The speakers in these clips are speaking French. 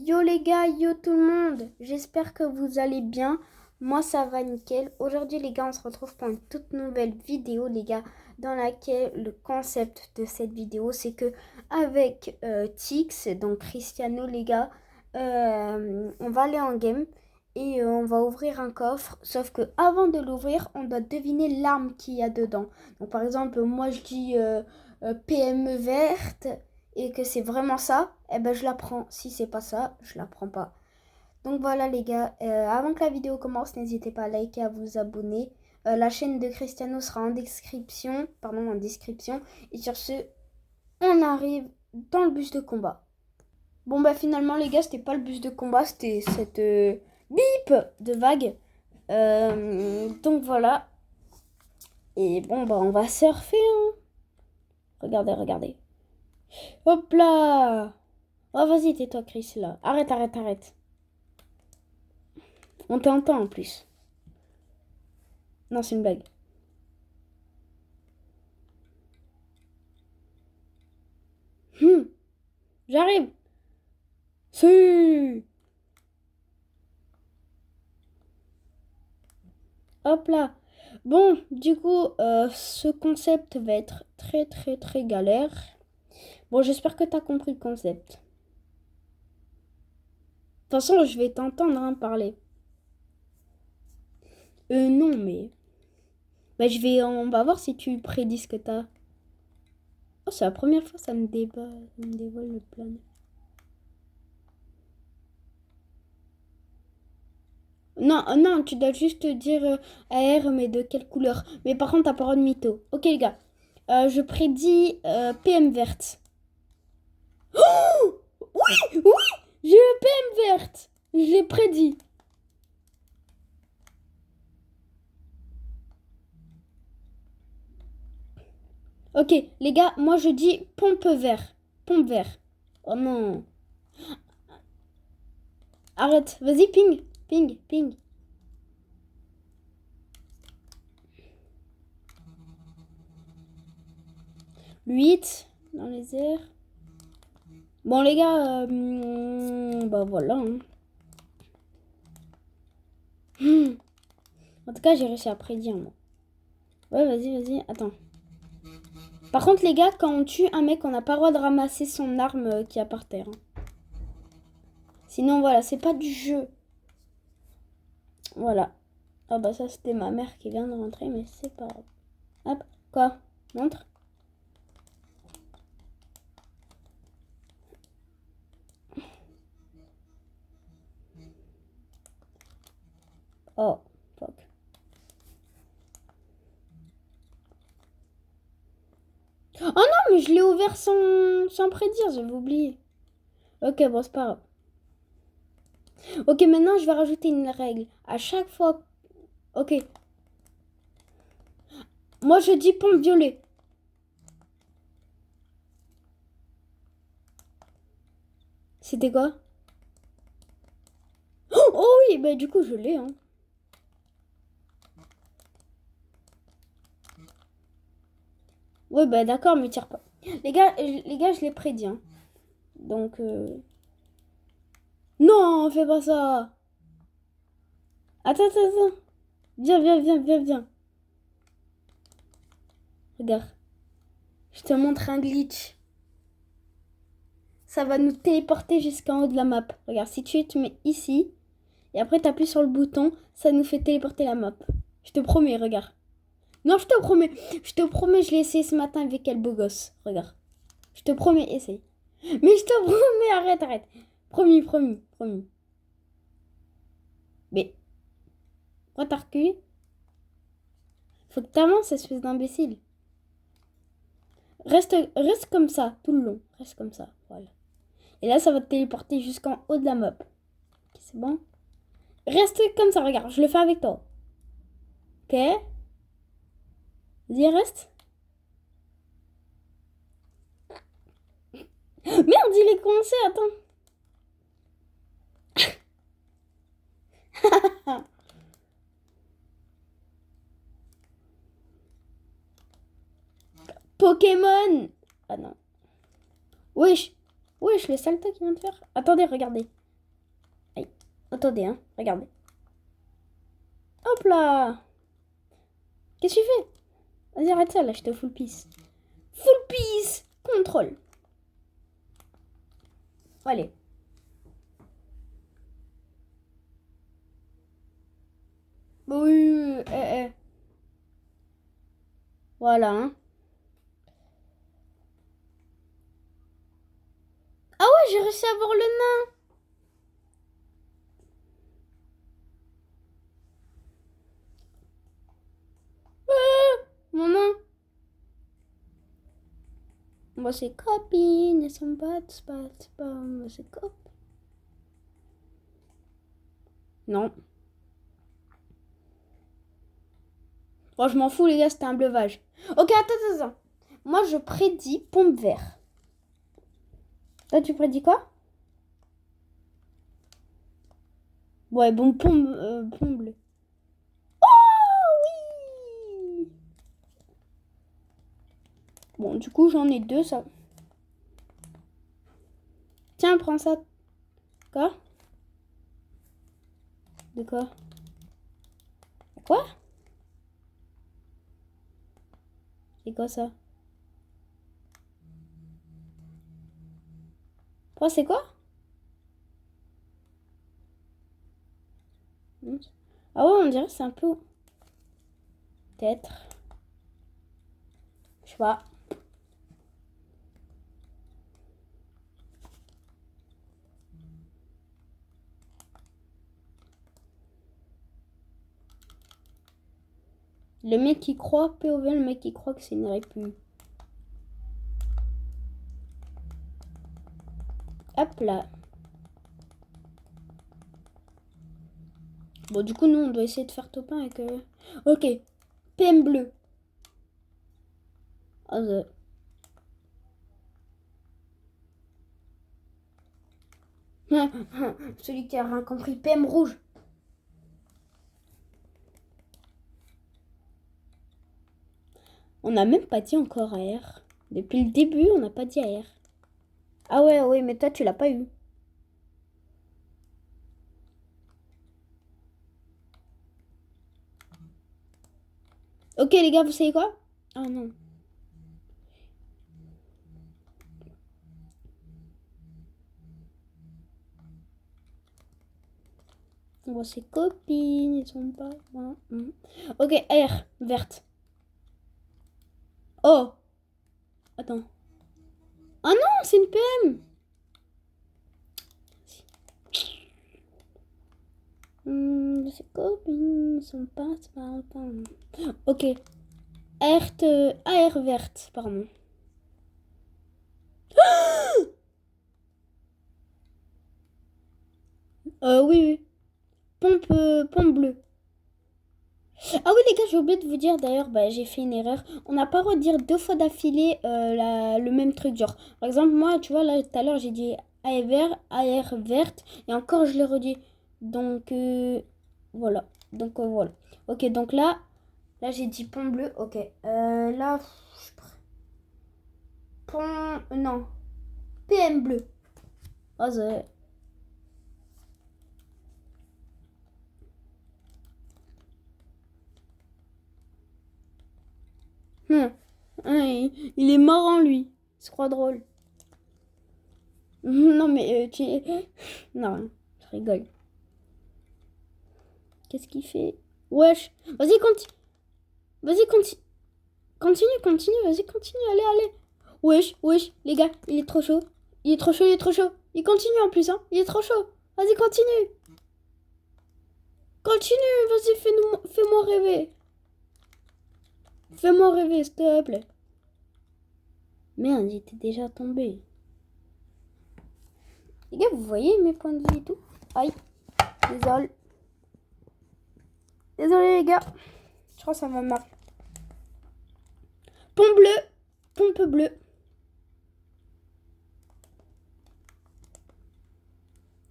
Yo les gars, yo tout le monde, j'espère que vous allez bien. Moi ça va nickel. Aujourd'hui les gars, on se retrouve pour une toute nouvelle vidéo les gars, dans laquelle le concept de cette vidéo c'est que avec Tix, donc Cristiano les gars, on va aller en game et on va ouvrir un coffre. Sauf que avant de l'ouvrir, on doit deviner l'arme qu'il y a dedans. Donc par exemple, moi je dis PME verte et que c'est vraiment ça, eh ben je la prends. Si c'est pas ça, je la prends pas. Donc voilà les gars, avant que la vidéo commence, n'hésitez pas à liker, à vous abonner. La chaîne de Cristiano sera en description, en description. Et sur ce, on arrive dans le bus de combat. Bon bah finalement les gars, c'était pas le bus de combat, c'était cette bip de vague. Donc voilà. Et bon bah on va surfer, hein. Regardez, regardez. Hop là! Oh, vas-y, tais-toi, Chris, là. Arrête, arrête, arrête. On t'entend en plus. Non, c'est une blague. J'arrive. Si. Hop là. Bon, du coup, ce concept va être très, très, très galère. Bon, j'espère que t'as compris le concept. De toute façon, je vais t'entendre parler. Non, mais... Bah, on va voir si tu prédis ce que t'as. Oh, c'est la première fois que ça me dévoile le plan. Non, non, tu dois juste dire AR, mais de quelle couleur. Mais par contre, t'as pas le droit de mytho. Ok, les gars. Je prédis PM verte. Oh oui, oui, j'ai eu PM verte. Je l'ai prédit. Ok, les gars, moi je dis pompe vert. Pompe vert. Oh non. Arrête, vas-y, ping. Ping, ping. 8 dans les airs. Bon, les gars, bah voilà. Hein. En tout cas, j'ai réussi à prédire, moi. Ouais, vas-y, vas-y. Attends. Par contre, les gars, quand on tue un mec, on n'a pas le droit de ramasser son arme qui est par terre. Hein. Sinon, voilà, c'est pas du jeu. Voilà. Ah bah ça, c'était ma mère qui vient de rentrer, mais c'est pas grave. Hop, quoi? Montre. Oh, fuck. Oh non, mais je l'ai ouvert sans prédire, j'avais oublié. Ok, bon, c'est pas grave. Ok, maintenant, je vais rajouter une règle. À chaque fois... Ok. Moi, je dis pompe violet. C'était quoi? Oh oui, bah du coup, je l'ai, hein. Ouais, bah d'accord, mais tire pas. Les gars, je l'ai prédit, hein. Donc... Non, fais pas ça. Attends, attends, attends. Viens, viens, viens, viens, viens. Regarde. Je te montre un glitch. Ça va nous téléporter jusqu'en haut de la map. Regarde, si tu te mets ici, et après tu appuies sur le bouton, ça nous fait téléporter la map. Je te promets, regarde. Non, je te promets, je l'ai essayé ce matin avec quel beau gosse. Regarde. Je te promets, essaye. Mais je te promets, arrête, arrête. Promis, promis, promis. Mais, pourquoi t'as reculé? Faut que t'avances, espèce d'imbécile. Reste comme ça, tout le long. Reste comme ça, voilà. Et là, ça va te téléporter jusqu'en haut de la map. Ok, c'est bon? Reste comme ça, regarde, je le fais avec toi. Ok? Vas-y, reste. Merde, il est commencé, attends. Pokémon! Ah non. Wesh, wesh, le salto qu'il vient de faire. Attendez, regardez. Attendez, hein. Regardez. Hop là. Qu'est-ce que tu fais? Vas-y, arrête ça, là, je te full piece. Full piece. Contrôle. Allez. Oui. Voilà, hein. Ah ouais, j'ai réussi à voir le nain. Mon nain. Moi, c'est copine. Elles sont pas, moi, c'est copine. Non. Bon, je m'en fous, les gars, c'était un bleuvage. Ok, attends. Moi, je prédis pomme vert. Toi, tu prédis quoi? Ouais, bon, pomme bleue. Oh oui! Bon, du coup, j'en ai deux, ça. Tiens, prends ça. Quoi? De quoi? Quoi? C'est quoi ça? Quoi, c'est quoi? Ah ouais, on dirait que c'est un peu... Peut-être. Je sais pas. Le mec qui croit, POV, le mec qui croit que c'est une république. Hop là. Bon, du coup, nous, on doit essayer de faire top 1 avec... Ok. PM bleu. Oh, celui qui a rien compris. PM rouge. On n'a même pas dit encore AR. Depuis le début, on n'a pas dit AR. Ah ouais, mais toi, tu l'as pas eu. Ok, les gars, vous savez quoi? Ah non. On voit ses copines, ils sont pas... Ok, R, verte. Oh. Attends. Ah non, c'est une PM. Ses copines sont pas... Ok. AR verte, pardon. Oui. Pompe bleue. Ah oui les gars, j'ai oublié de vous dire d'ailleurs, j'ai fait une erreur. On n'a pas le droit de dire deux fois d'affilée le même truc. Genre, par exemple, moi, tu vois, là, tout à l'heure, j'ai dit AR verte, et encore, je l'ai redit. Donc, voilà. Donc, voilà. Ok, donc là, j'ai dit pont bleu. Ok. Là, pont... Non. PM bleu. Oh, il est marrant, lui. Il se croit drôle. Non, mais tu... Non, je rigole. Qu'est-ce qu'il fait? Wesh. Vas-y, continue. Vas-y, continue. Vas-y, continue. Allez. Wesh. Les gars, il est trop chaud. Il Il continue en plus, hein. Il est trop chaud. Vas-y, continue. Vas-y, fais-moi rêver. Fais-moi rêver, s'il te plaît. Merde, j'étais déjà tombé. Les gars, vous voyez mes points de vie et tout? Aïe. Désolé, les gars. Je crois que ça m'a marqué. Pompe bleue.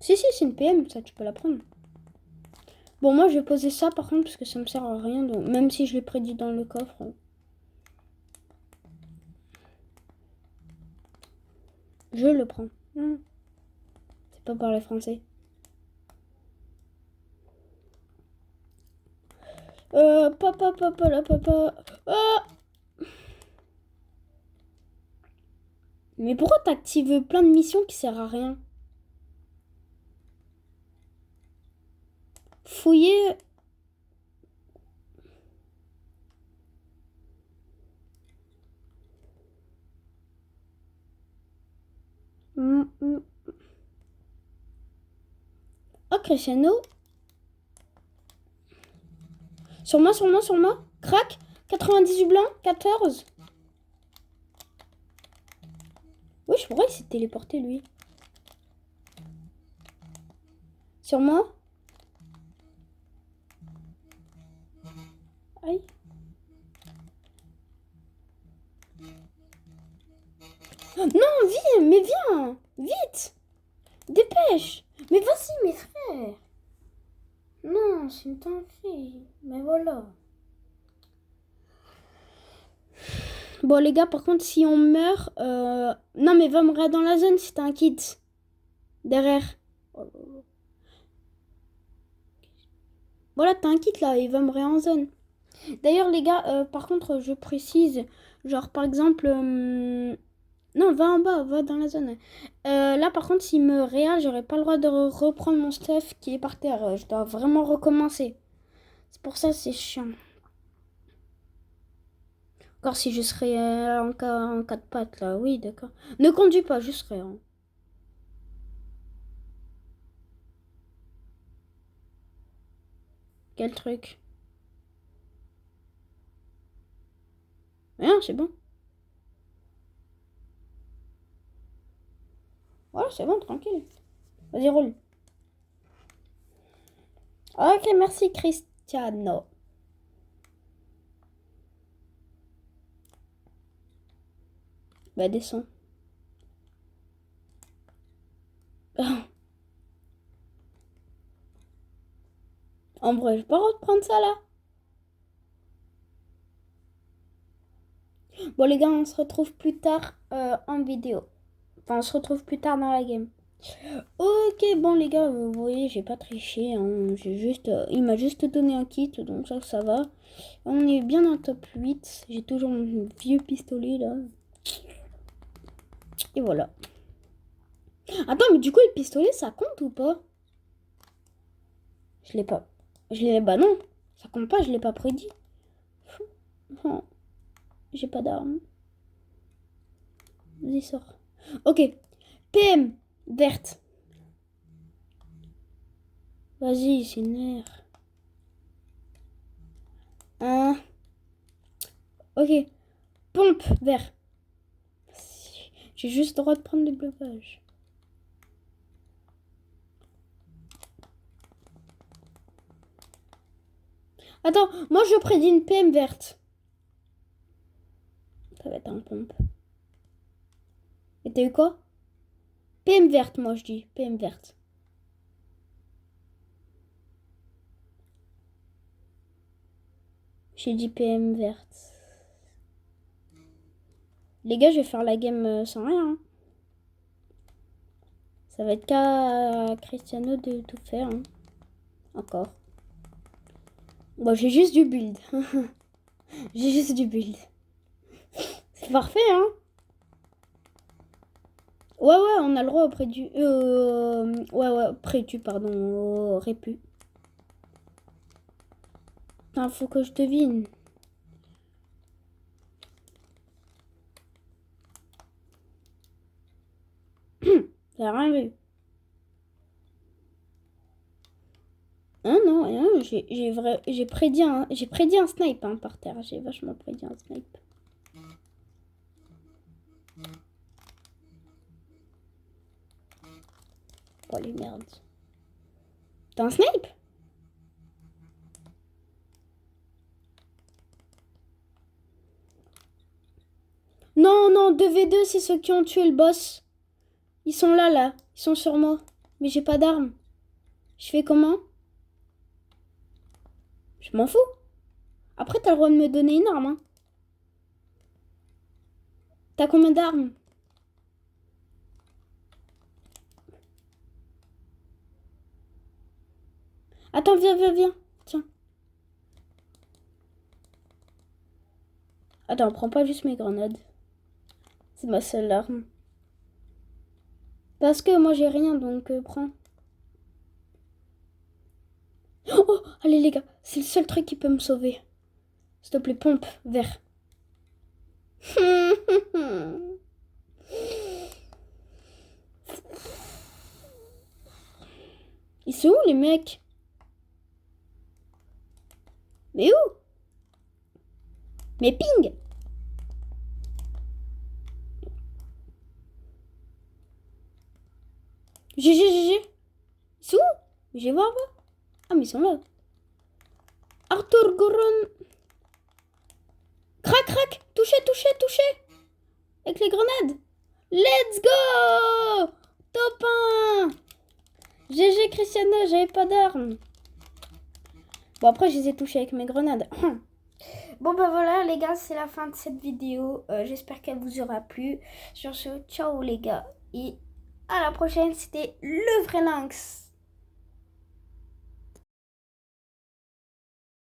Si, c'est une PM, ça, tu peux la prendre. Bon, moi, je vais poser ça, par contre, parce que ça me sert à rien, donc, même si je l'ai prédit dans le coffre. Je le prends. C'est pas parler français. Papa, là, papa. Ah. Mais pourquoi t'actives plein de missions qui servent à rien? Fouiller. Oh, Cristiano. Sur moi. Crac. 98 blanc. 14. Oui, je pourrais, il s'est téléporté, lui. Sur moi. Aïe. Non, viens, mais viens. Vite. Dépêche. Mais vas-y, mes frères. Non, c'est une dinguerie. Mais voilà. Bon, les gars, par contre, si on meurt... Non, mais va mourir dans la zone si t'as un kit. Derrière. Voilà, t'as un kit là, il va mourir en zone. D'ailleurs, les gars, par contre, je précise, genre, par exemple... Non, va en bas, va dans la zone. Là, par contre, s'il me réa, j'aurais pas le droit de reprendre mon stuff qui est par terre. Je dois vraiment recommencer. C'est pour ça, c'est chiant. Encore si je serais en quatre pattes, là. Oui, d'accord. Ne conduis pas, je serais. Hein. Quel truc? Rien, c'est bon. Voilà, c'est bon, tranquille. Vas-y, roule. Ok, merci, Cristiano. Bah, descends. En vrai, je vais pas reprendre ça, là. Bon, les gars, on se retrouve plus tard en vidéo. Enfin, on se retrouve plus tard dans la game. Ok, bon, les gars, vous voyez, j'ai pas triché. Hein. J'ai juste, il m'a juste donné un kit, donc ça va. On est bien dans le top 8. J'ai toujours mon vieux pistolet, là. Et voilà. Attends, mais du coup, le pistolet, ça compte ou pas? Je l'ai pas. Bah non, ça compte pas, je l'ai pas prédit. Oh, j'ai pas d'arme. Vas-y, sors. Ok. PM, verte. Vas-y, c'est une R. Hein. Ok. Pompe, vert. J'ai juste le droit de prendre des blocages. Attends, moi je prédis une PM verte. Ça va être un pompe. Et t'as eu quoi? PM verte, moi je dis. PM verte. J'ai dit PM verte. Les gars, je vais faire la game sans rien. Hein. Ça va être qu'à Cristiano de tout faire. Hein. Encore. Bon, j'ai juste du build. J'ai juste du build. C'est parfait, hein? Ouais, on a le droit auprès du... auprès du, pardon, au répu. Putain, faut que je devine. J'ai rien vu. Hein, non, rien. J'ai prédit un snipe hein, par terre. J'ai vachement prédit un snipe. Oh les merdes. T'as un snipe? Non, 2v2, c'est ceux qui ont tué le boss. Ils sont là. Ils sont sur moi. Mais j'ai pas d'armes. Je fais comment? Je m'en fous. Après, t'as le droit de me donner une arme. Hein. T'as combien d'armes? Attends, viens. Tiens. Attends, prends pas juste mes grenades. C'est ma seule arme. Parce que moi j'ai rien, donc prends. Oh, allez les gars, c'est le seul truc qui peut me sauver. S'il te plaît, pompe, vert. Ils sont où les mecs? Mais où? Mais ping! GG, GG. Ils sont où? Je vais voir. Ah, mais ils sont là. Arthur Goron. Crac, crac. Touché, touché, touché. Avec les grenades. Let's go! Top 1! GG Cristiano, j'avais pas d'armes. Bon, après, je les ai touchés avec mes grenades. Bon, bah voilà, les gars, c'est la fin de cette vidéo. J'espère qu'elle vous aura plu. Sur ce, ciao les gars. Et à la prochaine, c'était le vrai Lynx.